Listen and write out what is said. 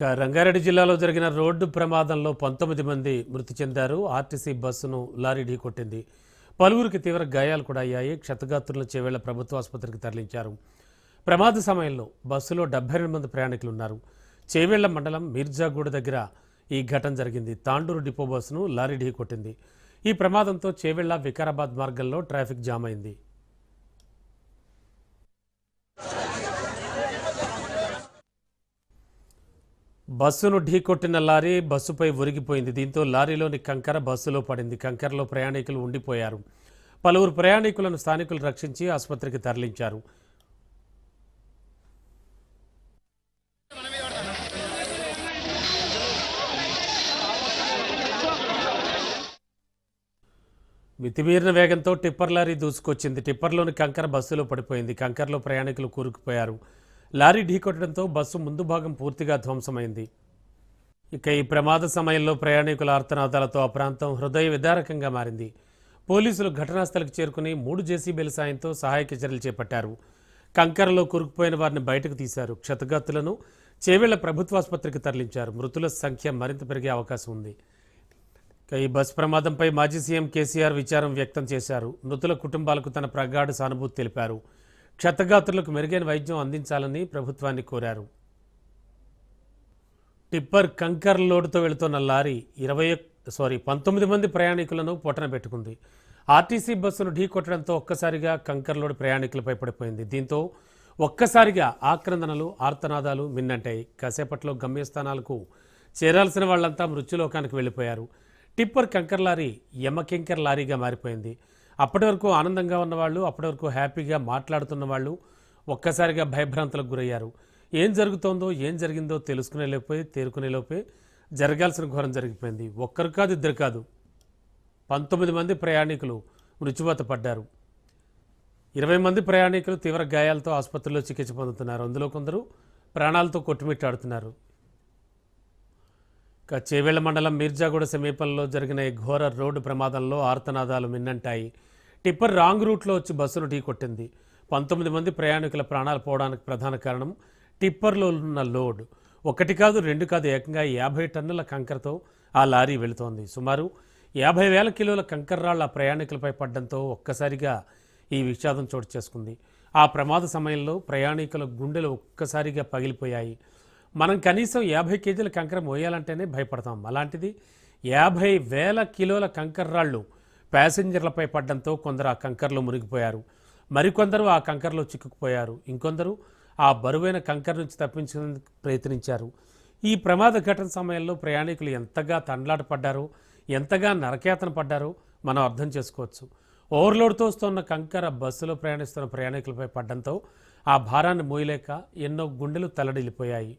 రంగారెడ్డి జిల్లాలో జరిగిన రోడ్డు ప్రమాదంలో 19 మంది మృతి చెందారు. ఆర్టీసీ బస్సును లారీ ఢీకొట్టింది. పలువురికి తీవ్ర గాయాలు కూడా అయ్యాయి. క్షతగాత్రులను చేవేళ్ల ప్రభుత్వ ఆసుపత్రికి తరలించారు. ప్రమాద సమయంలో బస్సులో 72 మంది ప్రయాణికులు ఉన్నారు. చేవేళ్ల మండలం మీర్జాగూడ దగ్గర ఈ ఘటన జరిగింది. తాండూరు డిపో బస్సును లారీ ఢీకొట్టింది. ఈ ప్రమాదంతో చేవేళ్ల వికారాబాద్ మార్గంలో ట్రాఫిక్ జామ్ అయింది. బస్సును ఢీకొట్టిన లారీ బస్సుపై ఒరిగిపోయింది. దీంతో లారీలోని కంకర బస్సులో పడింది. కంకరలో ప్రయాణికులు ఉండిపోయారు. పలువురు ప్రయాణికులను స్థానికులు రక్షించి ఆసుపత్రికి తరలించారు. మితిమీరిన వేగంతో టిప్పర్ లారీ దూసుకొచ్చింది. టిప్పర్లోని కంకర బస్సులో పడిపోయింది. కంకరలో ప్రయాణికులు కూరుకుపోయారు. లారీ ఢీకొట్టడంతో బస్సు ముందు భాగం పూర్తిగా ధ్వంసమైంది. ఇక ఈ ప్రమాద సమయంలో ప్రయాణికుల ఆర్తనాదాలతో ఆ ప్రాంతం హృదయ విదారకంగా మారింది. పోలీసులు ఘటనాస్థలికి చేరుకుని 3 జేసీబీల సాయంతో సహాయక చర్యలు చేపట్టారు. కంకరలో కూరుకుపోయిన వారిని బయటకు తీశారు. క్షతగాత్రులను చేవేళ్ల ప్రభుత్వాసుపత్రికి తరలించారు. మృతుల సంఖ్య మరింత పెరిగే అవకాశం ఉంది. ఈ బస్ ప్రమాదంపై మాజీ సీఎం కేసీఆర్ విచారం వ్యక్తం చేశారు. మృతుల కుటుంబాలకు తన ప్రగాఢ సానుభూతి తెలిపారు. క్షతగాత్రులకు మెరుగైన వైద్యం అందించాలని ప్రభుత్వాన్ని కోరారు. టిప్పర్ కంకర్ లోడుతో వెళుతున్న లారీ 19 మంది ప్రయాణికులను పొట్టన పెట్టుకుంది. ఆర్టీసీ బస్సును ఢీకొట్టడంతో ఒక్కసారిగా కంకర్ లోడు ప్రయాణికులపై పడిపోయింది. దీంతో ఒక్కసారిగా ఆక్రందనలు, ఆర్తనాదాలు మిన్నంటాయి. కాసేపట్లో గమ్యస్థానాలకు చేరాల్సిన వాళ్లంతా మృత్యులోకానికి వెళ్లిపోయారు. టిప్పర్ కంకర్ లారీ యమకింకర్ లారీగా మారిపోయింది. అప్పటి వరకు ఆనందంగా ఉన్నవాళ్ళు, అప్పటి వరకు హ్యాపీగా మాట్లాడుతున్న వాళ్ళు ఒక్కసారిగా భయభ్రాంతులకు గురయ్యారు. ఏం జరుగుతోందో, ఏం జరిగిందో తేరుకునేలోపే జరగాల్సిన ఘోరం జరిగిపోయింది. ఒక్కరు కాదు, ఇద్దరు కాదు, 19 మంది ప్రయాణికులు మృత్యువాత పడ్డారు. 20 మంది ప్రయాణికులు తీవ్ర గాయాలతో ఆసుపత్రిలో చికిత్స పొందుతున్నారు. అందులో కొందరు ప్రాణాలతో కొట్టుమిట్టాడుతున్నారు. చేవేళ్ల మండలం మీర్జాగూడ సమీపంలో జరిగిన ఈ ఘోర రోడ్డు ప్రమాదంలో ఆర్తనాదాలు మిన్నంటాయి. టిప్పర్ రాంగ్ రూట్లో వచ్చి బస్సును ఢీకొట్టింది. 19 మంది ప్రయాణికుల ప్రాణాలు పోవడానికి ప్రధాన కారణం టిప్పర్లో ఉన్న లోడ్. 1 కాదు, 2 కాదు, ఏకంగా 50 టన్నుల కంకరతో ఆ లారీ వెళుతోంది. సుమారు 50,000 కిలోల కంకర రాళ్ల ప్రయాణికులపై పడ్డంతో ఒక్కసారిగా ఈ విషాదం చోటు చేసుకుంది. ఆ ప్రమాద సమయంలో ప్రయాణికుల గుండెలు ఒక్కసారిగా పగిలిపోయాయి. మనం కనీసం 50 కేజీల కంకర మోయాలంటేనే భయపడతాం. అలాంటిది 50,000 కిలోల కంకర రాళ్లు ప్యాసింజర్లపై పడ్డంతో కొందరు ఆ కంకరలో మునిగిపోయారు. మరికొందరు ఆ కంకరలో చిక్కుకుపోయారు. ఇంకొందరు ఆ బరువైన కంకర నుంచి తప్పించేందుకు ప్రయత్నించారు. ఈ ప్రమాద ఘటన సమయంలో ప్రయాణికులు ఎంతగా తండ్లాటపడ్డారో, ఎంతగా నరకేతన పడ్డారో మనం అర్థం చేసుకోవచ్చు. ఓవర్లోడ్తో వస్తున్న కంకర బస్సులో ప్రయాణిస్తున్న ప్రయాణికులపై పడ్డంతో ఆ భారాన్ని మోయలేక ఎన్నో గుండెలు తల్లడిల్లిపోయాయి.